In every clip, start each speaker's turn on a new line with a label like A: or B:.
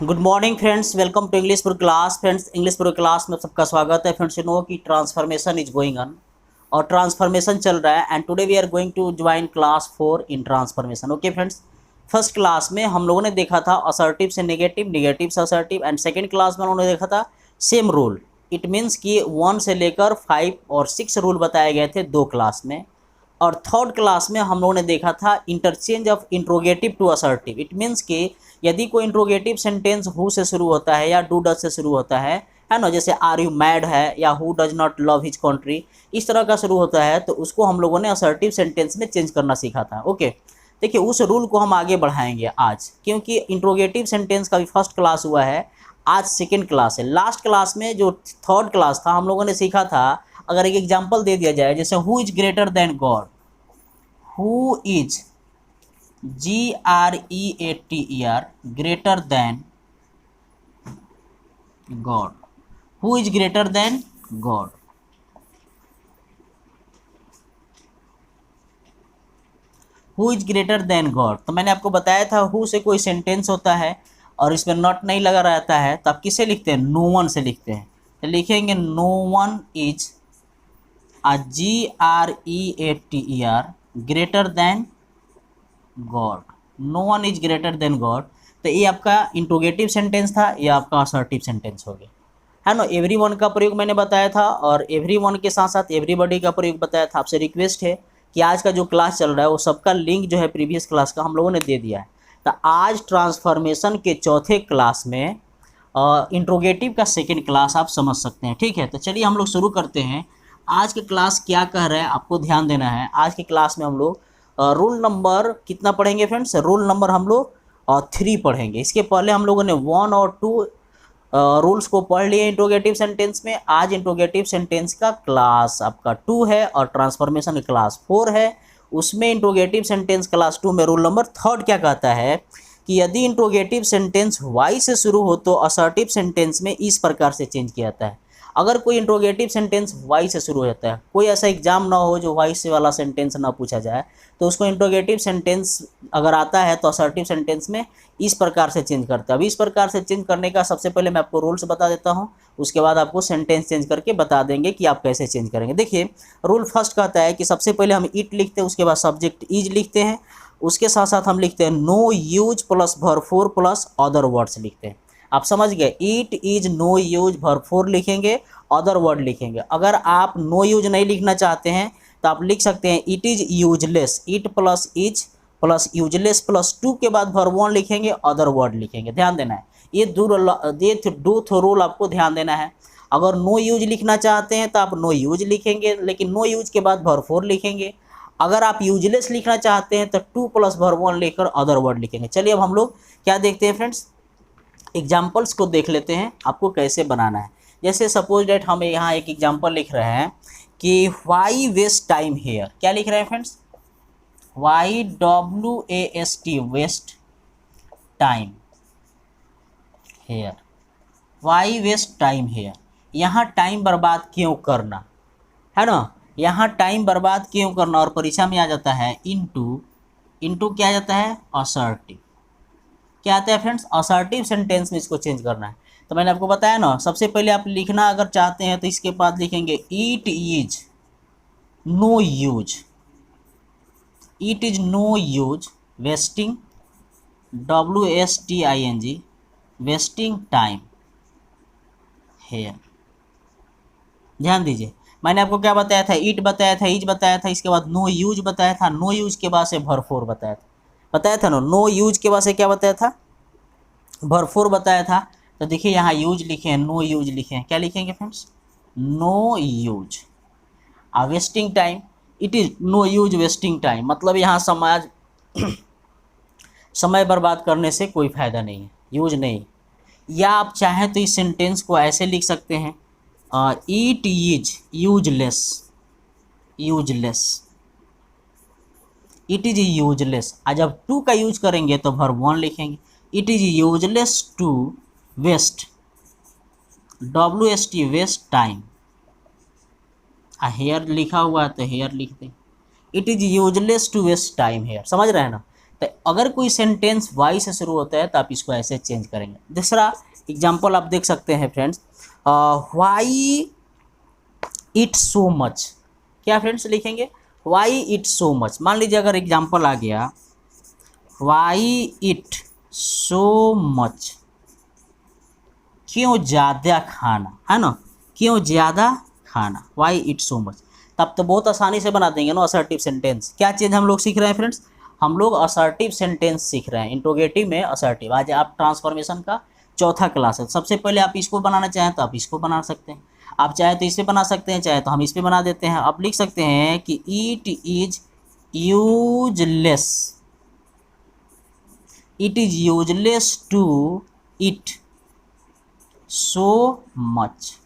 A: Good morning friends, welcome to English for class. Friends, English for class में सबका स्वागत है। फ्रेंड्स, यू नो कि ट्रांसफॉर्मेशन इज गोइंग ऑन और transformation चल रहा है and today we are going to join class 4 in transformation. Okay friends, first class में हम लोगों ने देखा था असर्टिव से नेगेटिव, नेगेटिव से असर्टिव एंड सेकेंड क्लास में उन्होंने देखा था सेम रूल। इट मीन्स कि 1 से लेकर 5 और 6 रूल बताए गए थे दो क्लास में। और थर्ड क्लास में हम लोगों ने देखा था interchange of interrogative to assertive. It means कि यदि कोई इंट्रोगेटिव सेंटेंस हु से शुरू होता है या डू डज से शुरू होता है ना, जैसे आर यू मैड है या who does not love his country, इस तरह का शुरू होता है तो उसको हम लोगों ने असर्टिव सेंटेंस में चेंज करना सीखा था। ओके, देखिए उस रूल को हम आगे बढ़ाएंगे आज, क्योंकि इंट्रोगेटिव सेंटेंस का भी फर्स्ट क्लास हुआ है, आज सेकेंड क्लास है। लास्ट क्लास में जो थर्ड क्लास था हम लोगों ने सीखा था, अगर एक एग्जाम्पल दे दिया जाए, जैसे who is greater than God, who is GREATER greater than God, who is greater than God. Who is greater than God, तो मैंने आपको बताया था हु से कोई सेंटेंस होता है और इसमें नॉट नहीं लगा रहता है तो आप किसे लिखते हैं, नो वन से लिखते हैं। तो लिखेंगे no one is GREATER greater than God, no one is greater than God. तो ये आपका इंट्रोगेटिव सेंटेंस था, ये आपका असर्टिव सेंटेंस हो गया, है ना। एवरी वन का प्रयोग मैंने बताया था और एवरी वन के साथ साथ एवरीबॉडी का प्रयोग बताया था। आपसे रिक्वेस्ट है कि आज का जो क्लास चल रहा है वो सबका लिंक जो है प्रीवियस क्लास का हम लोगों ने दे दिया है। तो आज ट्रांसफॉर्मेशन के चौथे क्लास में इंट्रोगेटिव का सेकेंड क्लास आप समझ सकते हैं। ठीक है, तो चलिए हम लोग शुरू करते हैं। आज के क्लास क्या कह रहे हैं आपको ध्यान देना है। आज के क्लास में हम लोग रूल नंबर कितना पढ़ेंगे फ्रेंड्स, रूल नंबर हम लोग 3 पढ़ेंगे। इसके पहले हम लोगों ने 1 और 2 रूल्स को पढ़ लिए इंट्रोगेटिव सेंटेंस में। आज इंट्रोगेटिव सेंटेंस का क्लास आपका 2 है और ट्रांसफॉर्मेशन का क्लास 4 है। उसमें इंट्रोगेटिव सेंटेंस क्लास 2 में रूल नंबर 3 क्या कहता है कि यदि इंट्रोगेटिव सेंटेंस वाई से शुरू हो तो असर्टिव सेंटेंस में इस प्रकार से चेंज किया जाता है। अगर कोई इंट्रोगेटिव सेंटेंस वाई से शुरू होता है, कोई ऐसा एग्जाम ना हो जो वाई से वाला सेंटेंस ना पूछा जाए, तो उसको इंट्रोगेटिव सेंटेंस अगर आता है तो असर्टिव सेंटेंस में इस प्रकार से चेंज करता है। अब इस प्रकार से चेंज करने का सबसे पहले मैं आपको रूल्स बता देता हूँ, उसके बाद आपको सेंटेंस चेंज करके बता देंगे कि आप कैसे चेंज करेंगे। देखिए रूल फर्स्ट कहता है कि सबसे पहले हम इट लिखते हैं, उसके बाद सब्जेक्ट इज लिखते हैं, उसके साथ साथ हम लिखते हैं no use plus verb four plus other words लिखते हैं। आप समझ गए, it is no use verb four लिखेंगे, अदर वर्ड लिखेंगे। अगर आप नो यूज नहीं लिखना चाहते हैं तो आप लिख सकते हैं it is useless, it plus is plus useless plus 2 के बाद वर्ब 1 लिखेंगे, अदर वर्ड लिखेंगे। ध्यान देना है, ये दो रूल आपको ध्यान देना है। अगर नो यूज लिखना चाहते हैं तो आप नो यूज लिखेंगे, लेकिन नो यूज के बाद वर्ब 4 लिखेंगे। अगर आप यूजलेस लिखना चाहते हैं तो 2 प्लस वर्ब 1 लिखकर अदर वर्ड लिखेंगे। चलिए अब हम लोग क्या देखते हैं फ्रेंड्स, एग्जाम्पल्स को देख लेते हैं आपको कैसे बनाना है। जैसे सपोज डेट हम यहाँ एक एग्जाम्पल लिख रहे हैं कि वाई वेस्ट टाइम हेयर। क्या लिख रहे हैं friends, YWAST waste time here, why waste time here. यहाँ टाइम बर्बाद क्यों करना, है ना, यहाँ टाइम बर्बाद क्यों करना। और परीक्षा में आ जाता है इनटू क्या आ जाता है, असर्टिव। क्या आता है फ्रेंड्स, असर्टिव सेंटेंस में इसको चेंज करना है। तो मैंने आपको बताया ना, सबसे पहले आप लिखना अगर चाहते हैं तो इसके बाद लिखेंगे it is no use, it is no use wasting, WSTING wasting time here. ध्यान दीजिए, मैंने आपको क्या बताया था, इट बताया था, इज बताया था, इसके बाद नो यूज बताया था, नो यूज के बाद से वर्ब 4 बताया था ना। नो यूज के बाद से क्या बताया था, वर्ब 4 बताया था। तो देखिए यहाँ यूज लिखे हैं, नो यूज लिखे हैं, क्या लिखेंगे friends, no use wasting time, it is no use wasting time. मतलब यहाँ समय बर्बाद करने से कोई फ़ायदा नहीं है, यूज नहीं। या आप चाहें तो इस सेंटेंस को ऐसे लिख सकते हैं, it is useless, it is useless. जब 2 का यूज करेंगे तो वर्ब 1 लिखेंगे, it is useless to waste, WST waste time. Here लिखा हुआ है तो हेयर लिख दें, it is useless to waste time here. समझ रहे हैं ना, तो अगर कोई सेंटेंस वाई से शुरू होता है तो आप इसको ऐसे चेंज करेंगे। दूसरा एग्जाम्पल आप देख सकते हैं friends, Y it so much. क्या फ्रेंड्स लिखेंगे? Y it so much. मान लीजिए अगर एग्जाम्पल आ गया वाई इट सो मच, क्यों ज़्यादा खाना, है ना, क्यों ज़्यादा खाना, वाई इट सो मच। तब तो बहुत आसानी से बना देंगे ना असर्टिव सेंटेंस। क्या चीज़ हम लोग सीख रहे हैं फ्रेंड्स? हम लोग असर्टिव सेंटेंस सीख रहे हैं, इंट्रोगेटिव में असर्टिव। आज आप ट्रांसफॉर्मेशन का चौथा क्लास है। सबसे पहले आप इसको बनाना चाहें तो आप इसको बना सकते हैं, आप चाहे तो इस पर बना सकते हैं, चाहे तो हम इस पर बना देते हैं। आप लिख सकते हैं कि it is useless, it is useless to it so much,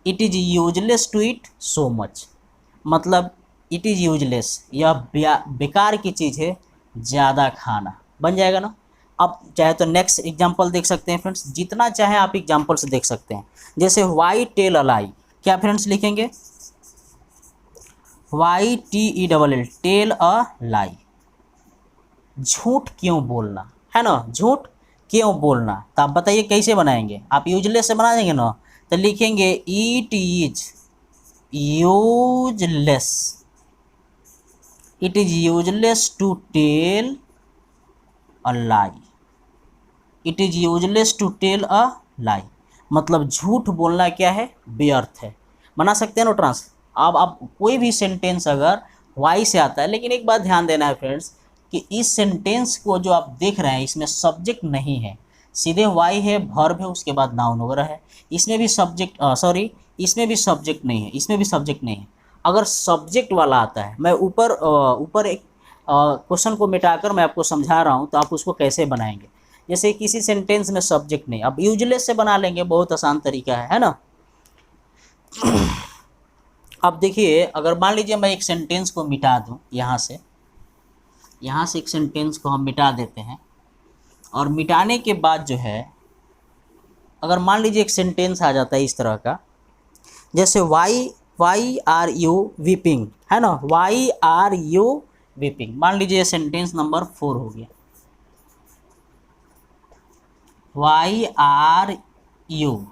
A: it is useless to it so much. मतलब इट इज़ यूजलेस, यह बेकार की चीज़ है ज़्यादा खाना, बन जाएगा ना। अब चाहे तो नेक्स्ट एग्जांपल देख सकते हैं फ्रेंड्स, जितना चाहे आप एग्जांपल से देख सकते हैं। जैसे वाई टेल अ लाई, क्या फ्रेंड्स लिखेंगे? Y T E double L, tell a lie, झूठ क्यों बोलना, है ना, झूठ क्यों बोलना। तो आप बताइए कैसे बनाएंगे? आप यूजलेस से बना देंगे ना, तो लिखेंगे it is useless, it is useless to tell a lie, it is useless to tell a lie. मतलब झूठ बोलना क्या है? व्यर्थ है। बना सकते हैं ना ट्रांस। अब आप कोई भी सेंटेंस अगर वाई से आता है, लेकिन एक बात ध्यान देना है फ्रेंड्स कि इस सेंटेंस को जो आप देख रहे हैं इसमें सब्जेक्ट नहीं है, सीधे वाई है, वर्ब है, उसके बाद नाउन वगैरह है। इसमें भी सब्जेक्ट इसमें भी सब्जेक्ट नहीं है, इसमें भी सब्जेक्ट नहीं है। अगर सब्जेक्ट वाला आता है, मैं ऊपर एक क्वेश्चन को मिटाकर मैं आपको समझा रहा हूँ, तो आप उसको कैसे बनाएंगे। जैसे किसी सेंटेंस में सब्जेक्ट नहीं, अब यूजलेस से बना लेंगे, बहुत आसान तरीका है ना। अब देखिए, अगर मान लीजिए मैं एक सेंटेंस को मिटा दूं, यहाँ से एक सेंटेंस को हम मिटा देते हैं, और मिटाने के बाद जो है, अगर मान लीजिए एक सेंटेंस आ जाता है इस तरह का, जैसे वाई आर यू वीपिंग, है ना, वाई आर यू वीपिंग। मान लीजिए सेंटेंस नंबर 4 हो गया, why are you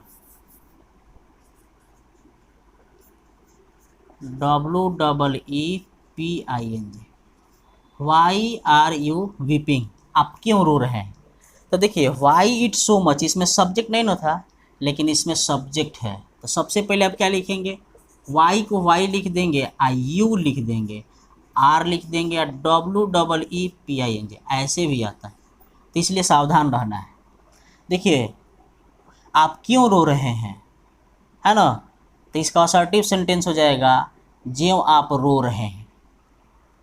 A: WEEPING, why are you weeping, आप क्यों रो रहे हैं। तो देखिए वाई इट सो मच, इसमें सब्जेक्ट नहीं ना था, लेकिन इसमें सब्जेक्ट है। तो सबसे पहले आप क्या लिखेंगे? वाई को वाई लिख देंगे, यू लिख देंगे, आर लिख देंगे, WEEPING, ऐसे भी आता है। तो इसलिए सावधान रहना है। देखिए आप क्यों रो रहे हैं, है ना, तो इसका असर्टिव सेंटेंस हो जाएगा ज्यों आप रो रहे हैं,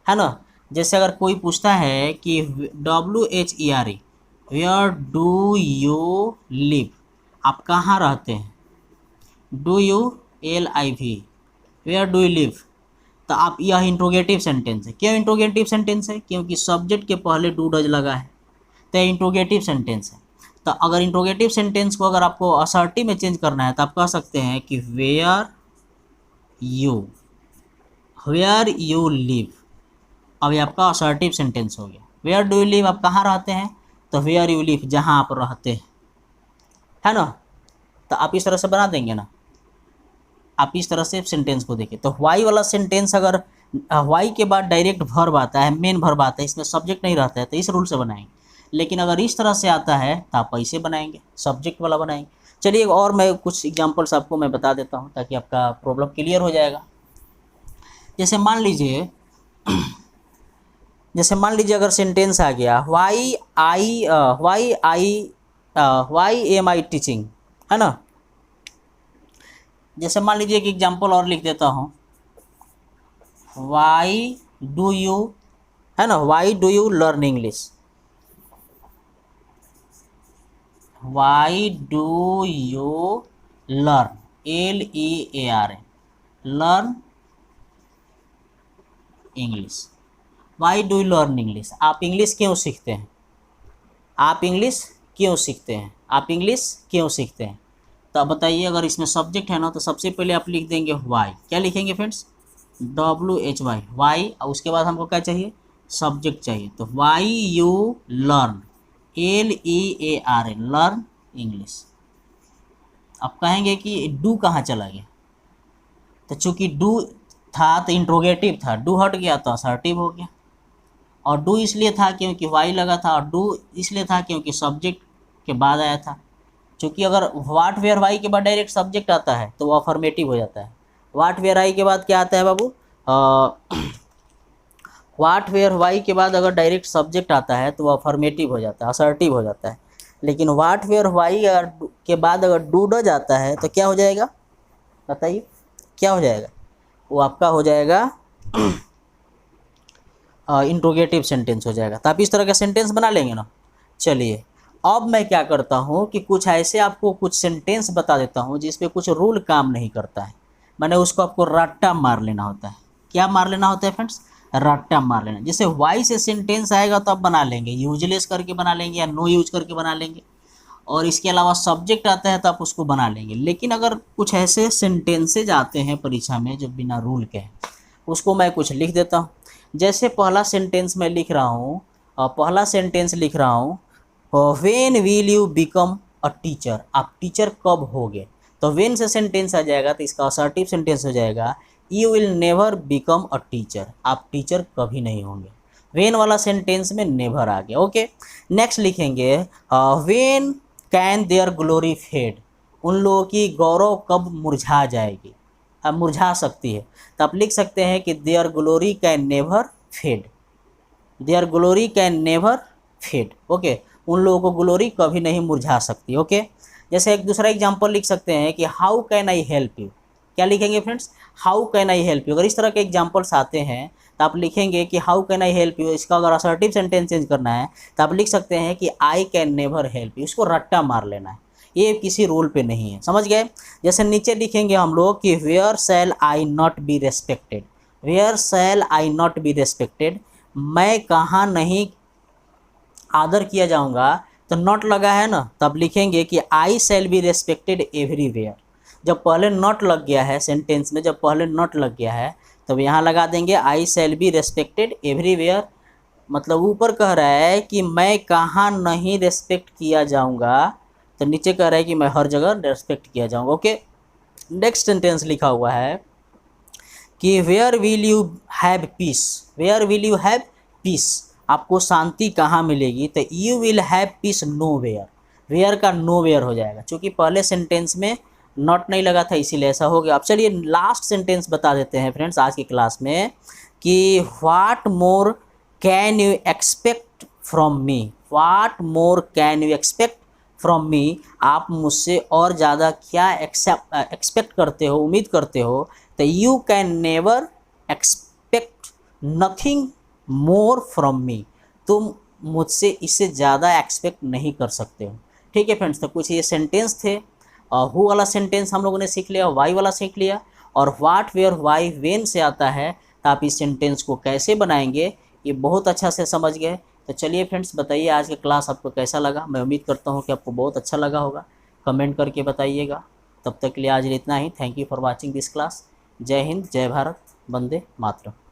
A: है ना। जैसे अगर कोई पूछता है कि WHERE, where do you live, आप कहाँ रहते हैं, DULIV, where do you live. तो आप, यह इंट्रोगेटिव सेंटेंस है। क्यों इंट्रोगेटिव सेंटेंस है? क्योंकि सब्जेक्ट के पहले डू डज लगा है, तो इंट्रोगेटिव सेंटेंस है। तो अगर इंट्रोगेटिव सेंटेंस को अगर आपको असर्टिव में चेंज करना है, तो आप कह सकते हैं कि वेयर यू लिव। अब ये आपका असर्टिव सेंटेंस हो गया। वेयर डू यू लिव, आप कहाँ रहते हैं, तो वेयर यू लिव, जहाँ आप रहते हैं, है ना। तो आप इस तरह से बना देंगे ना, आप इस तरह से सेंटेंस को देखिए। तो वाई वाला सेंटेंस, अगर वाई के बाद डायरेक्ट वर्ब आता है, मेन वर्ब आता है, इसमें सब्जेक्ट नहीं रहता है, तो इस रूल से बनाएंगे। लेकिन अगर इस तरह से आता है तो आप ऐसे बनाएंगे, सब्जेक्ट वाला बनाएंगे। चलिए और मैं कुछ एग्जांपल्स आपको मैं बता देता हूँ, ताकि आपका प्रॉब्लम क्लियर हो जाएगा। जैसे मान लीजिए अगर सेंटेंस आ गया वाई एम आई टीचिंग, है ना। जैसे मान लीजिए एक एग्जांपल और लिख देता हूँ, वाई डू यू, है ना, why do you learn English, why do you learn, LEARN, learn English. Why do you learn English, आप इंग्लिश क्यों सीखते हैं, आप इंग्लिश क्यों सीखते हैं, आप इंग्लिश क्यों सीखते हैं। तो अब बताइए, अगर इसमें सब्जेक्ट है ना, तो सबसे पहले आप लिख देंगे वाई। क्या लिखेंगे फ्रेंड्स? WHY, Y. और उसके बाद हमको क्या चाहिए? सब्जेक्ट चाहिए, तो why you learn, LEARN, learn English. अब कहेंगे कि डू कहाँ चला गया, तो चूंकि डू था तो इंट्रोगेटिव था, डू हट गया तो असर्टिव हो गया। और डू इसलिए था क्योंकि वाई लगा था, और डू इसलिए था क्योंकि सब्जेक्ट के बाद आया था। क्योंकि अगर वाट वेयर वाई के बाद डायरेक्ट सब्जेक्ट आता है तो वो अफर्मेटिव हो जाता है। वाट वेयर आई के बाद क्या आता है बाबू, वाट वेयर वाई के बाद अगर डायरेक्ट सब्जेक्ट आता है तो वो अफर्मेटिव हो जाता है, असर्टिव हो जाता है। लेकिन वाट वेयर वाई अगर के बाद अगर डू ड जाता है तो क्या हो जाएगा, बताइए क्या हो जाएगा, वो आपका हो जाएगा इंट्रोगेटिव सेंटेंस हो जाएगा। तो आप इस तरह का सेंटेंस बना लेंगे ना। चलिए अब मैं क्या करता हूँ कि कुछ ऐसे आपको कुछ सेंटेंस बता देता हूँ जिस पे कुछ रूल काम नहीं करता है, मैंने उसको आपको रट्टा मार लेना होता है। क्या मार लेना होता है फ्रेंड्स, रट्टा मार लेना। जैसे वाई से सेंटेंस आएगा तो आप बना लेंगे, यूजलेस करके बना लेंगे या नो यूज करके बना लेंगे, और इसके अलावा सब्जेक्ट आता है तो आप उसको बना लेंगे। लेकिन अगर कुछ ऐसे सेंटेंसेज आते हैं परीक्षा में जो बिना रूल के हैं, उसको मैं कुछ लिख देता हूँ। जैसे पहला सेंटेंस मैं लिख रहा हूँ, पहला सेंटेंस लिख रहा हूँ, when will you become a teacher, आप टीचर कब होगे। तो व्हेन से सेंटेंस आ जाएगा तो इसका असर्टिव सेंटेंस हो जाएगा, you will never become a teacher, आप टीचर कभी नहीं होंगे। व्हेन वाला सेंटेंस में नेवर आ गया। ओके, नेक्स्ट लिखेंगे, when can their glory fade, उन लोगों की गौरव कब मुरझा जाएगी, अब मुरझा सकती है। तो आप लिख सकते हैं कि their glory can never fade, their glory can never fade. Okay, उन लोगों को ग्लोरी कभी नहीं मुरझा सकती। ओके, जैसे एक दूसरा एग्जांपल लिख सकते हैं कि how can I help you, क्या लिखेंगे friends, how can I help you. अगर इस तरह के एग्जांपल्स आते हैं तो आप लिखेंगे कि how can I help you. इसका अगर असर्टिव सेंटेंस चेंज करना है तो आप लिख सकते हैं कि I can never help you, इसको रट्टा मार लेना है, ये किसी रूल पे नहीं है, समझ गए। जैसे नीचे लिखेंगे हम लोग कि where shall I not be respected, where shall I not be respected, मैं कहाँ नहीं आदर किया जाऊंगा। तो नॉट लगा है ना, तब लिखेंगे कि आई शैल बी रेस्पेक्टेड एवरीवेयर। जब पहले नॉट लग गया है सेंटेंस में, जब पहले नॉट लग गया है तब यहाँ लगा देंगे आई शैल बी रेस्पेक्टेड एवरीवेयर। मतलब ऊपर कह रहा है कि मैं कहाँ नहीं रेस्पेक्ट किया जाऊंगा, तो नीचे कह रहा है कि मैं हर जगह रेस्पेक्ट किया जाऊंगा। ओके, नेक्स्ट सेंटेंस लिखा हुआ है कि where will you have peace, where will you have peace, आपको शांति कहाँ मिलेगी। तो you will have peace nowhere, where का नो वेयर हो जाएगा, क्योंकि पहले सेंटेंस में नॉट नहीं लगा था इसीलिए ऐसा हो गया। अब चलिए लास्ट सेंटेंस बता देते हैं फ्रेंड्स आज की क्लास में कि what more can you expect from me, what more can you expect from me, आप मुझसे और ज़्यादा क्या एक्सपेक्ट करते हो, उम्मीद करते हो। तो you can never expect nothing more from me, तुम मुझसे इससे ज़्यादा एक्सपेक्ट नहीं कर सकते हो। ठीक है फ्रेंड्स, तो कुछ ये सेंटेंस थे। हु वाला सेंटेंस हम लोगों ने सीख लिया, वाई वाला सीख लिया, और व्हाट वेयर वाई वेन से आता है तो आप इस सेंटेंस को कैसे बनाएंगे ये बहुत अच्छा से समझ गए। तो चलिए फ्रेंड्स, बताइए आज की क्लास आपको कैसा लगा। मैं उम्मीद करता हूँ कि आपको बहुत अच्छा लगा होगा, कमेंट करके बताइएगा। तब तक के लिए आज इतना ही। Thank you for watching this class. जय हिंद, जय भारत, वंदे मातरम।